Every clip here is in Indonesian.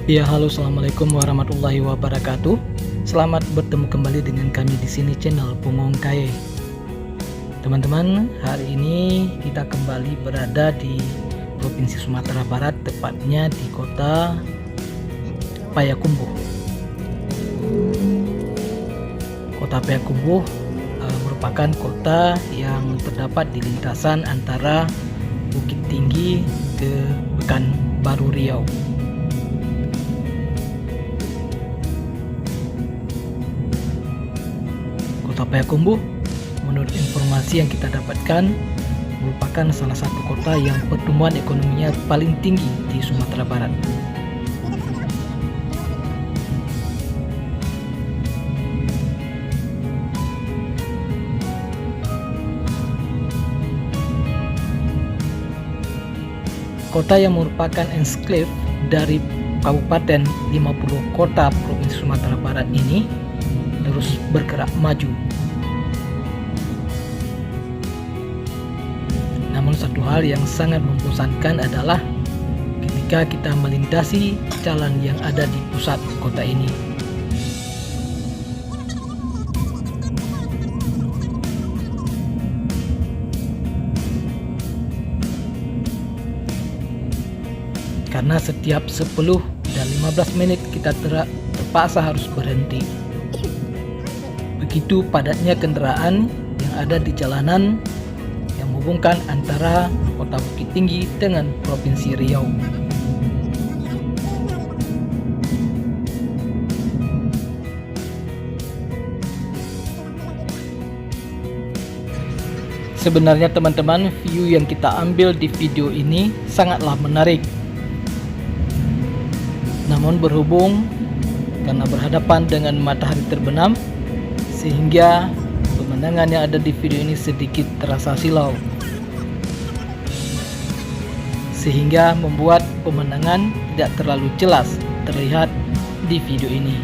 Ya, halo, assalamualaikum warahmatullahi wabarakatuh. Selamat bertemu kembali dengan kami di sini channel Bungong Kaye. Teman-teman, hari ini kita kembali berada di Provinsi Sumatera Barat, tepatnya di kota Payakumbuh. Kota Payakumbuh merupakan kota yang terdapat di lintasan antara Bukit Tinggi ke Pekanbaru Riau. Kota Payakumbuh, menurut informasi yang kita dapatkan, merupakan salah satu kota yang pertumbuhan ekonominya paling tinggi di Sumatera Barat. Kota yang merupakan enklave dari Kabupaten 50 Kota Provinsi Sumatera Barat ini terus bergerak maju. Namun satu hal yang sangat membosankan adalah ketika kita melintasi jalan yang ada di pusat kota ini. Karena setiap 10 dan 15 menit kita terpaksa harus berhenti. Begitu padatnya kendaraan yang ada di jalanan yang menghubungkan antara kota Bukit Tinggi dengan Provinsi Riau. Sebenarnya teman-teman, view yang kita ambil di video ini sangatlah menarik. Namun berhubung karena berhadapan dengan matahari terbenam, sehingga pemandangan yang ada di video ini sedikit terasa silau, sehingga membuat pemandangan tidak terlalu jelas terlihat di video ini.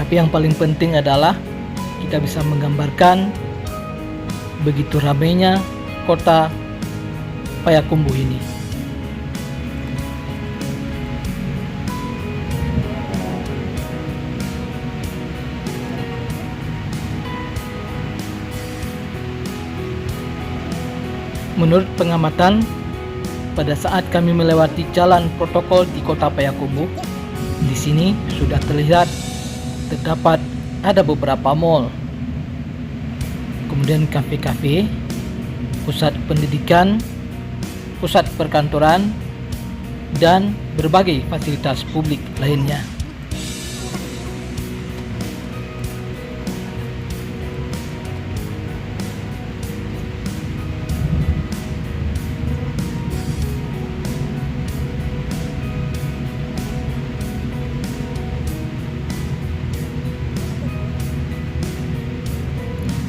Tapi yang paling penting adalah kita bisa menggambarkan begitu ramainya kota Payakumbuh ini. Menurut pengamatan, pada saat kami melewati jalan protokol di kota Payakumbuh, di sini sudah terdapat ada beberapa mal, kemudian kafe-kafe, pusat pendidikan, pusat perkantoran, dan berbagai fasilitas publik lainnya.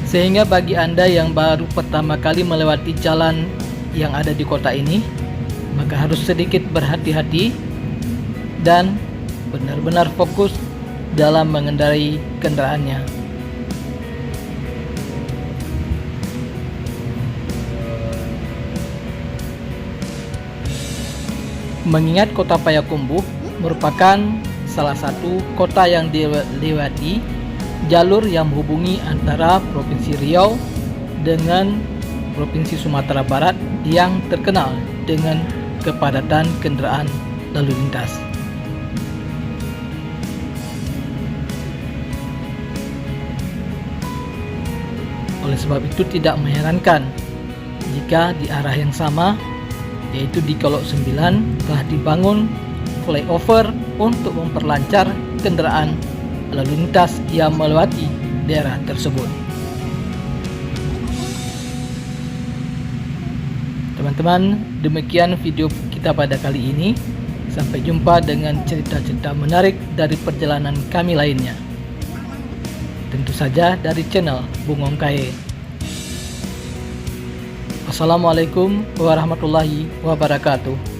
Sehingga bagi Anda yang baru pertama kali melewati jalan yang ada di kota ini, maka harus sedikit berhati-hati dan benar-benar fokus dalam mengendarai kendaraannya. Mengingat kota Payakumbuh merupakan salah satu kota yang dilewati jalur yang menghubungi antara Provinsi Riau dengan Provinsi Sumatera Barat yang terkenal dengan kepadatan kendaraan lalu lintas. Oleh sebab itu tidak mengherankan jika di arah yang sama, yaitu di Kolok 9, telah dibangun flyover untuk memperlancar kendaraan lalu lintas yang melewati daerah tersebut. Teman-teman, demikian video kita pada kali ini. Sampai jumpa dengan cerita-cerita menarik dari perjalanan kami lainnya. Tentu saja dari channel Bungong Kaye. Wassalamualaikum warahmatullahi wabarakatuh.